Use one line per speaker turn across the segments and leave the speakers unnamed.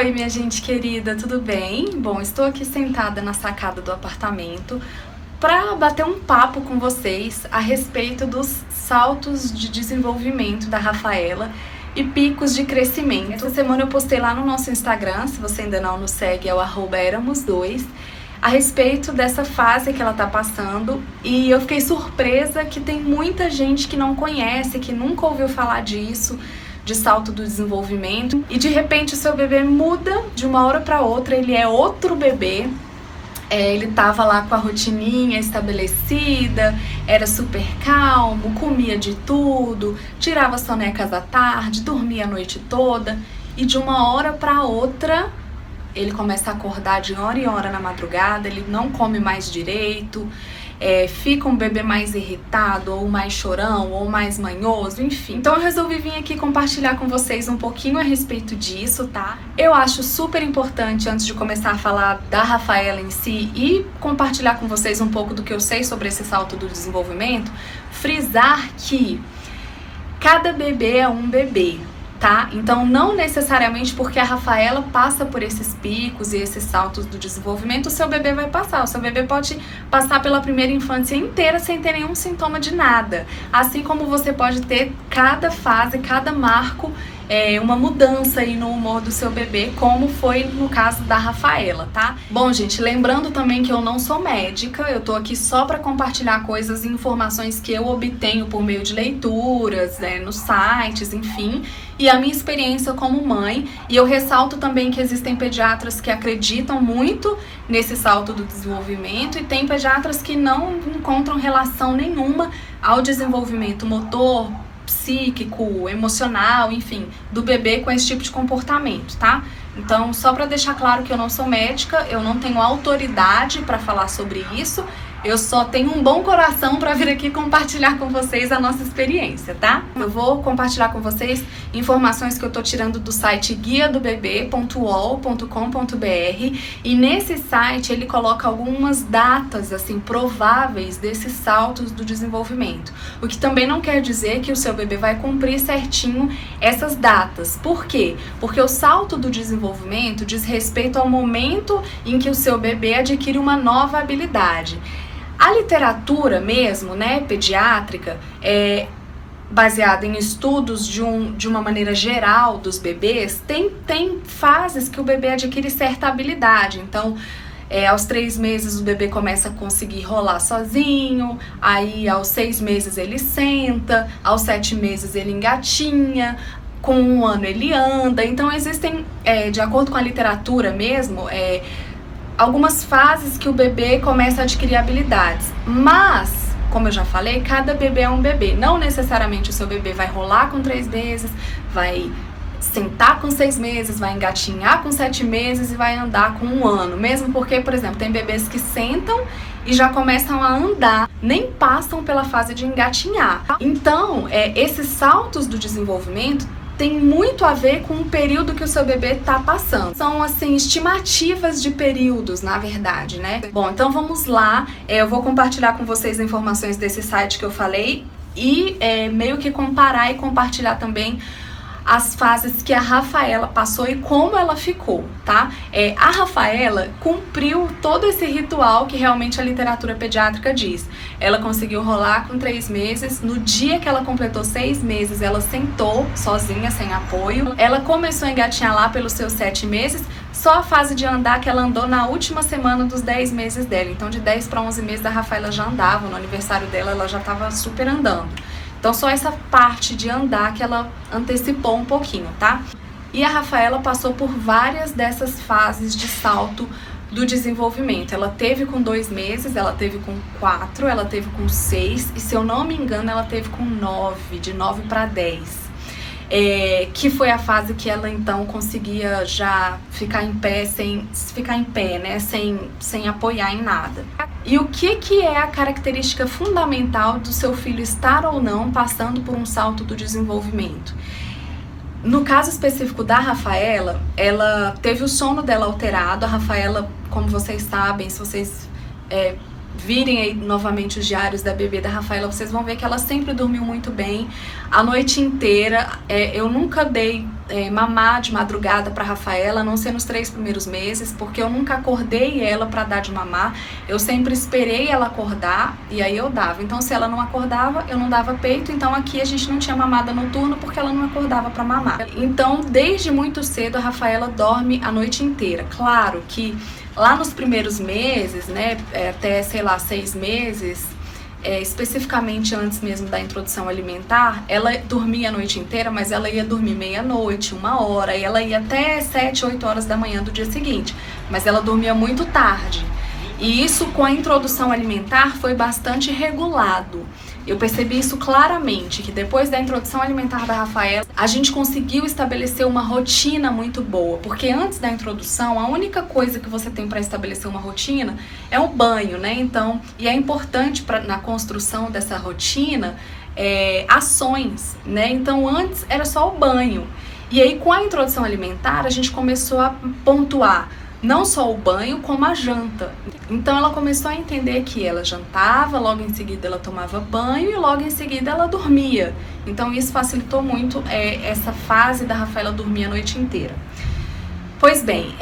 Oi, minha gente querida, tudo bem? Bom, estou aqui sentada na sacada do apartamento para bater um papo com vocês a respeito dos saltos de desenvolvimento da Rafaela e picos de crescimento. Essa semana eu postei lá no nosso Instagram, se você ainda não nos segue, é o @éramos2, a respeito dessa fase que ela tá passando, e eu fiquei surpresa que tem muita gente que não conhece, que nunca ouviu falar disso, de salto do desenvolvimento, e de repente o seu bebê muda de uma hora para outra, ele é outro bebê. Ele tava lá com a rotininha estabelecida, era super calmo, comia de tudo, tirava sonecas à tarde, dormia a noite toda, e de uma hora para outra ele começa a acordar de hora em hora na madrugada, ele não come mais direito, fica um bebê mais irritado, ou mais chorão, ou mais manhoso, enfim. Então eu resolvi vir aqui compartilhar com vocês um pouquinho a respeito disso, tá? Eu acho super importante, antes de começar a falar da Rafaela em si e compartilhar com vocês um pouco do que eu sei sobre esse salto do desenvolvimento, frisar que cada bebê é um bebê, tá? Então não necessariamente porque a Rafaela passa por esses picos e esses saltos do desenvolvimento, o seu bebê vai passar. O seu bebê pode passar pela primeira infância inteira sem ter nenhum sintoma de nada. Assim como você pode ter cada fase, cada marco, uma mudança aí no humor do seu bebê, como foi no caso da Rafaela, tá? Bom, gente, lembrando também que eu não sou médica, eu tô aqui só para compartilhar coisas e informações que eu obtenho por meio de leituras, nos sites, enfim, e a minha experiência como mãe. E eu ressalto também que existem pediatras que acreditam muito nesse salto do desenvolvimento e tem pediatras que não encontram relação nenhuma ao desenvolvimento motor, psíquico, emocional, enfim, do bebê com esse tipo de comportamento, tá? Então, só para deixar claro que eu não sou médica, eu não tenho autoridade para falar sobre isso, eu só tenho um bom coração para vir aqui compartilhar com vocês a nossa experiência, tá? Eu vou compartilhar com vocês informações que eu tô tirando do site guiadobebê.uol.com.br, e nesse site ele coloca algumas datas, assim, prováveis desses saltos do desenvolvimento. O que também não quer dizer que o seu bebê vai cumprir certinho essas datas. Por quê? Porque o salto do desenvolvimento diz respeito ao momento em que o seu bebê adquire uma nova habilidade. A literatura mesmo, pediátrica, baseada em estudos de uma maneira geral dos bebês, tem fases que o bebê adquire certa habilidade. Então, aos 3 meses o bebê começa a conseguir rolar sozinho, aí aos 6 meses ele senta, aos 7 meses ele engatinha, com 1 ano ele anda. Então existem, de acordo com a literatura mesmo, algumas fases que o bebê começa a adquirir habilidades, mas, como eu já falei, cada bebê é um bebê. Não necessariamente o seu bebê vai rolar com 3 meses, vai sentar com 6 meses, vai engatinhar com 7 meses e vai andar com 1 ano. Mesmo porque, por exemplo, tem bebês que sentam e já começam a andar, nem passam pela fase de engatinhar. Então, esses saltos do desenvolvimento tem muito a ver com o período que o seu bebê tá passando. São, assim, estimativas de períodos, na verdade, Bom, então vamos lá. Eu vou compartilhar com vocês informações desse site que eu falei e meio que comparar e compartilhar também as fases que a Rafaela passou e como ela ficou, tá? A Rafaela cumpriu todo esse ritual que realmente a literatura pediátrica diz. Ela conseguiu rolar com 3 meses, no dia que ela completou 6 meses, ela sentou sozinha, sem apoio. Ela começou a engatinhar lá pelos seus 7 meses, só a fase de andar que ela andou na última semana dos 10 meses dela. Então, de 10 para 11 meses, a Rafaela já andava, no aniversário dela ela já estava super andando. Então só essa parte de andar que ela antecipou um pouquinho, tá? E a Rafaela passou por várias dessas fases de salto do desenvolvimento. Ela teve com 2 meses, ela teve com 4, ela teve com 6 e, se eu não me engano, ela teve com 9, de 9 para 10. Que foi a fase que ela então conseguia já ficar em pé, sem apoiar em nada. E o que é a característica fundamental do seu filho estar ou não passando por um salto do desenvolvimento? No caso específico da Rafaela, ela teve o sono dela alterado. A Rafaela, como vocês sabem, se vocês virem aí novamente os diários da bebê da Rafaela, vocês vão ver que ela sempre dormiu muito bem, a noite inteira. Eu nunca dei mamar de madrugada para Rafaela, a não ser nos 3 primeiros meses, porque eu nunca acordei ela para dar de mamar. Eu sempre esperei ela acordar e aí eu dava. Então, se ela não acordava, eu não dava peito. Então, aqui a gente não tinha mamada noturna porque ela não acordava para mamar. Então, desde muito cedo, a Rafaela dorme a noite inteira. Claro que lá nos primeiros meses, né, até, sei lá, 6 meses, especificamente antes mesmo da introdução alimentar, ela dormia a noite inteira, mas ela ia dormir meia-noite, 1 hora, e ela ia até 7, 8 horas da manhã do dia seguinte, mas ela dormia muito tarde. E isso com a introdução alimentar foi bastante regulado. Eu percebi isso claramente, que depois da introdução alimentar da Rafaela, a gente conseguiu estabelecer uma rotina muito boa, porque antes da introdução, a única coisa que você tem para estabelecer uma rotina é o banho, né? Então, e é importante na construção dessa rotina, ações, né? Então, antes era só o banho. E aí, com a introdução alimentar, a gente começou a pontuar não só o banho, como a janta. Então ela começou a entender que ela jantava, logo em seguida ela tomava banho e logo em seguida ela dormia. Então isso facilitou muito essa fase da Rafaela dormir a noite inteira. Pois bem,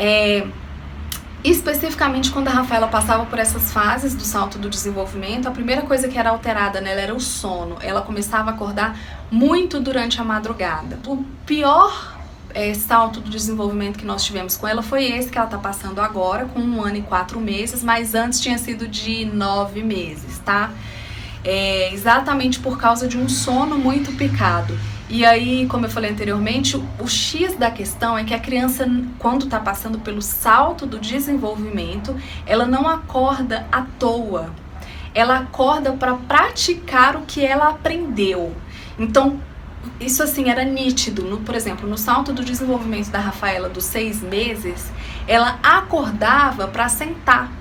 especificamente quando a Rafaela passava por essas fases do salto do desenvolvimento, a primeira coisa que era alterada nela era o sono. Ela começava a acordar muito durante a madrugada. O pior salto do desenvolvimento que nós tivemos com ela foi esse que ela tá passando agora, com 1 ano e 4 meses, mas antes tinha sido de 9 meses, tá? Exatamente por causa de um sono muito picado. E aí, como eu falei anteriormente, o X da questão é que a criança, quando tá passando pelo salto do desenvolvimento, ela não acorda à toa. Ela acorda para praticar o que ela aprendeu. Então, isso assim era nítido, por exemplo, no salto do desenvolvimento da Rafaela dos 6 meses, ela acordava para sentar.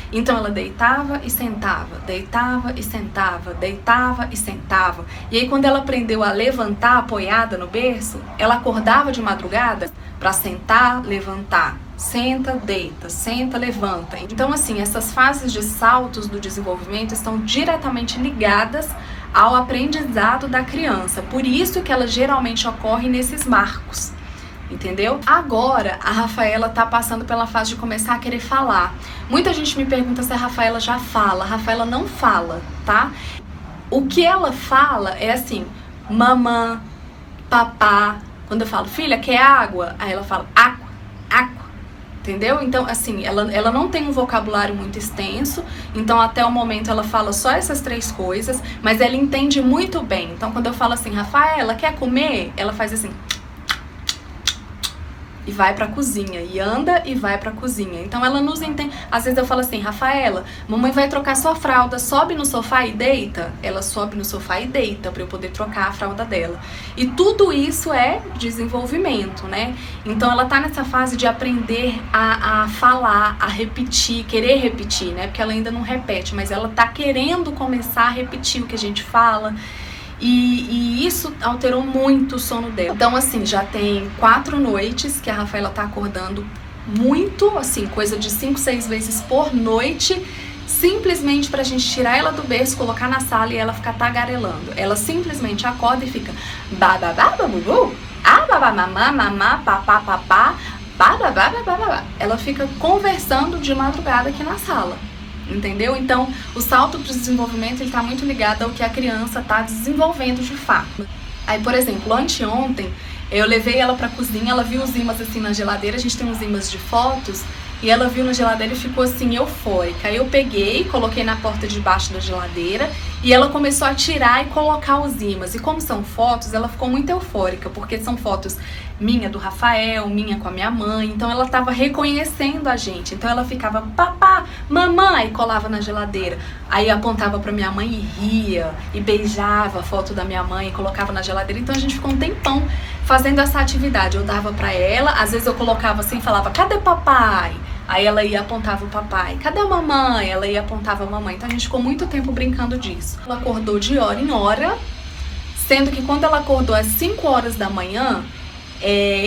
Então ela deitava e sentava, deitava e sentava, deitava e sentava. E aí quando ela aprendeu a levantar apoiada no berço, ela acordava de madrugada para sentar, levantar. Senta, deita, senta, levanta. Então assim, essas fases de saltos do desenvolvimento estão diretamente ligadas ao aprendizado da criança. Por isso que ela geralmente ocorre nesses marcos, entendeu? Agora, a Rafaela tá passando pela fase de começar a querer falar. Muita gente me pergunta se a Rafaela já fala. A Rafaela não fala, tá? O que ela fala é assim, mamã, papá. Quando eu falo, filha, quer água? Aí ela fala, água, água. Entendeu? Então, assim, ela não tem um vocabulário muito extenso, então até o momento ela fala só essas 3 coisas, mas ela entende muito bem. Então, quando eu falo assim, Rafaela, quer comer? Ela faz assim, e vai pra cozinha, e anda e vai pra cozinha. Então ela nos entende. Às vezes eu falo assim, Rafaela, mamãe vai trocar sua fralda, sobe no sofá e deita. Ela sobe no sofá e deita pra eu poder trocar a fralda dela. E tudo isso é desenvolvimento, né? Então ela tá nessa fase de aprender a falar, a repetir, querer repetir, né? Porque ela ainda não repete, mas ela tá querendo começar a repetir o que a gente fala. E isso alterou muito o sono dela. Então, assim, já tem 4 noites que a Rafaela tá acordando muito, assim, coisa de 5, 6 vezes por noite, simplesmente pra gente tirar ela do berço, colocar na sala e ela ficar tagarelando. Ela simplesmente acorda e fica bababá, babubu, babá, mamá, mamá, papá, papá, bababá, babá. Ela fica conversando de madrugada aqui na sala. Entendeu? Então, o salto para o desenvolvimento está muito ligado ao que a criança está desenvolvendo de fato. Aí, por exemplo, anteontem, eu levei ela para a cozinha, ela viu os ímãs assim na geladeira, a gente tem uns ímãs de fotos, e ela viu na geladeira e ficou assim, eufórica. Aí eu peguei, coloquei na porta de baixo da geladeira, e ela começou a tirar e colocar os ímãs. E como são fotos, ela ficou muito eufórica, porque são fotos minha do Rafael, minha com a minha mãe, então ela tava reconhecendo a gente. Então ela ficava, papá, mamãe, e colava na geladeira. Aí apontava pra minha mãe e ria, e beijava a foto da minha mãe e colocava na geladeira. Então a gente ficou um tempão fazendo essa atividade. Eu dava pra ela, às vezes eu colocava assim e falava, cadê papai? Aí ela ia apontava o papai. Cadê a mamãe? Ela ia apontava a mamãe. Então a gente ficou muito tempo brincando disso. Ela acordou de hora em hora, sendo que quando ela acordou às 5 horas da manhã,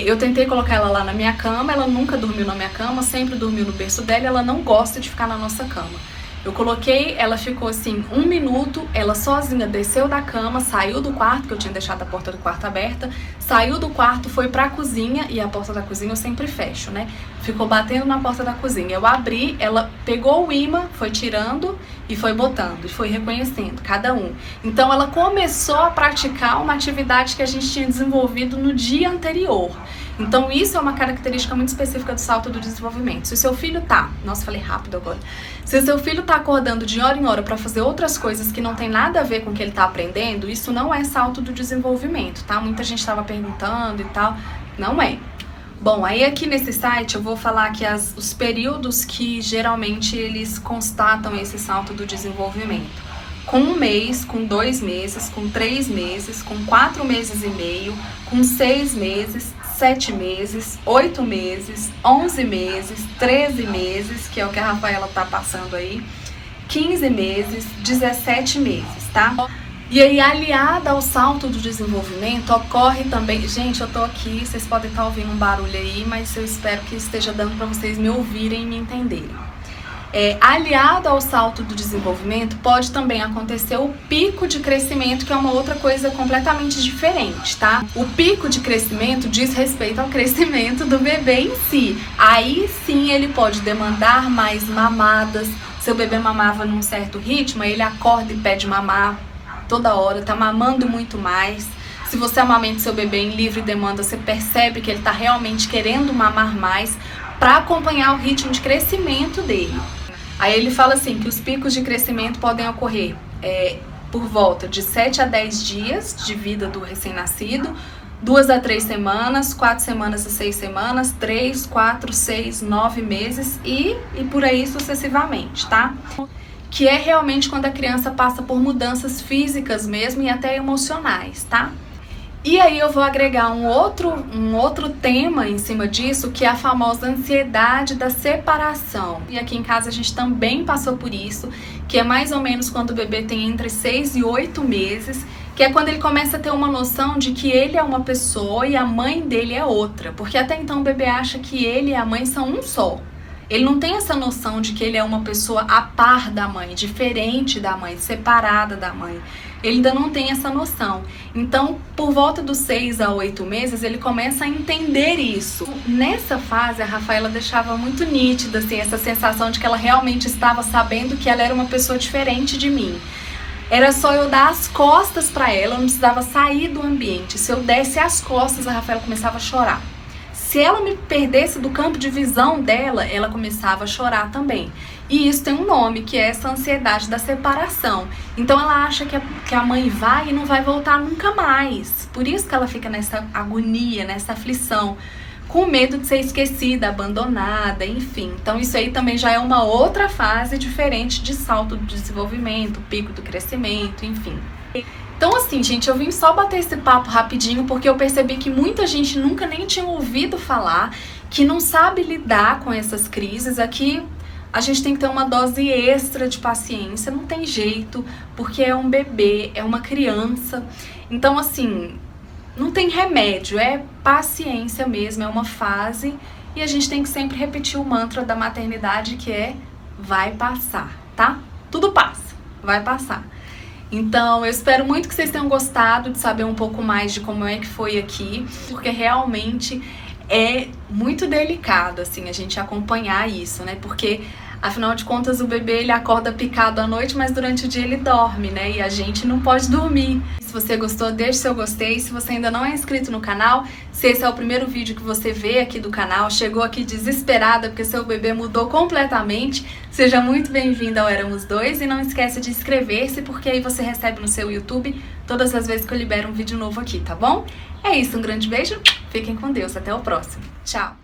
eu tentei colocar ela lá na minha cama. Ela nunca dormiu na minha cama, sempre dormiu no berço dela. Ela não gosta de ficar na nossa cama. Eu coloquei, ela ficou assim 1 minuto, ela sozinha desceu da cama, saiu do quarto, que eu tinha deixado a porta do quarto aberta, saiu do quarto, foi pra cozinha, e a porta da cozinha eu sempre fecho, né? Ficou batendo na porta da cozinha. Eu abri, ela pegou o imã, foi tirando e foi botando, e foi reconhecendo cada um. Então ela começou a praticar uma atividade que a gente tinha desenvolvido no dia anterior. Então isso é uma característica muito específica do salto do desenvolvimento. Se o seu filho tá, nossa, falei rápido agora. Se o seu filho tá acordando de hora em hora para fazer outras coisas que não tem nada a ver com o que ele tá aprendendo, isso não é salto do desenvolvimento, tá? Muita gente tava perguntando e tal, não é. Bom, aí aqui nesse site eu vou falar aqui os períodos que geralmente eles constatam esse salto do desenvolvimento. Com 1 mês, com 2 meses, com 3 meses, com 4 meses e meio, com 6 meses, 7 meses, 8 meses, 11 meses, 13 meses, que é o que a Rafaela tá passando aí, 15 meses, 17 meses, tá? E aí, aliada ao salto do desenvolvimento, ocorre também... Gente, eu tô aqui, vocês podem estar ouvindo um barulho aí, mas eu espero que esteja dando para vocês me ouvirem e me entenderem. Aliado ao salto do desenvolvimento, pode também acontecer o pico de crescimento, que é uma outra coisa completamente diferente, tá? O pico de crescimento diz respeito ao crescimento do bebê em si. Aí sim ele pode demandar mais mamadas. Seu bebê mamava num certo ritmo, aí ele acorda e pede mamar toda hora, tá mamando muito mais. Se você amamenta seu bebê em livre demanda, você percebe que ele tá realmente querendo mamar mais para acompanhar o ritmo de crescimento dele. Aí ele fala assim, que os picos de crescimento podem ocorrer por volta de 7 a 10 dias de vida do recém-nascido, 2 a 3 semanas, 4 semanas a 6 semanas, 3, 4, 6, 9 meses e por aí sucessivamente, tá? Que é realmente quando a criança passa por mudanças físicas mesmo e até emocionais, tá? E aí eu vou agregar um outro tema em cima disso, que é a famosa ansiedade da separação. E aqui em casa a gente também passou por isso, que é mais ou menos quando o bebê tem entre 6 e 8 meses, que é quando ele começa a ter uma noção de que ele é uma pessoa e a mãe dele é outra. Porque até então o bebê acha que ele e a mãe são um só. Ele não tem essa noção de que ele é uma pessoa a par da mãe, diferente da mãe, separada da mãe. Ele ainda não tem essa noção. Então, por volta dos 6 a 8 meses, ele começa a entender isso. Nessa fase, a Rafaela deixava muito nítida assim, essa sensação de que ela realmente estava sabendo que ela era uma pessoa diferente de mim. Era só eu dar as costas para ela, eu não precisava sair do ambiente. Se eu desse as costas, a Rafaela começava a chorar. Se ela me perdesse do campo de visão dela, ela começava a chorar também. E isso tem um nome, que é essa ansiedade da separação. Então ela acha que a mãe vai e não vai voltar nunca mais. Por isso que ela fica nessa agonia, nessa aflição, com medo de ser esquecida, abandonada, enfim. Então isso aí também já é uma outra fase diferente de salto do desenvolvimento, pico do crescimento, enfim. Então assim, gente, eu vim só bater esse papo rapidinho porque eu percebi que muita gente nunca nem tinha ouvido falar, que não sabe lidar com essas crises. Aqui a gente tem que ter uma dose extra de paciência, não tem jeito, porque é um bebê, é uma criança. Então assim, não tem remédio, é paciência mesmo, é uma fase. E a gente tem que sempre repetir o mantra da maternidade, que é vai passar, tá? Tudo passa, vai passar. Então, eu espero muito que vocês tenham gostado de saber um pouco mais de como é que foi aqui, porque realmente é muito delicado, assim, a gente acompanhar isso, né? Porque, afinal de contas, o bebê, ele acorda picado à noite, mas durante o dia ele dorme, né? E a gente não pode dormir. Se você gostou, deixe seu gostei. Se você ainda não é inscrito no canal, se esse é o primeiro vídeo que você vê aqui do canal, chegou aqui desesperada porque seu bebê mudou completamente, seja muito bem-vindo ao Éramos Dois e não esqueça de inscrever-se, porque aí você recebe no seu YouTube todas as vezes que eu libero um vídeo novo aqui, tá bom? É isso, um grande beijo, fiquem com Deus, até o próximo. Tchau!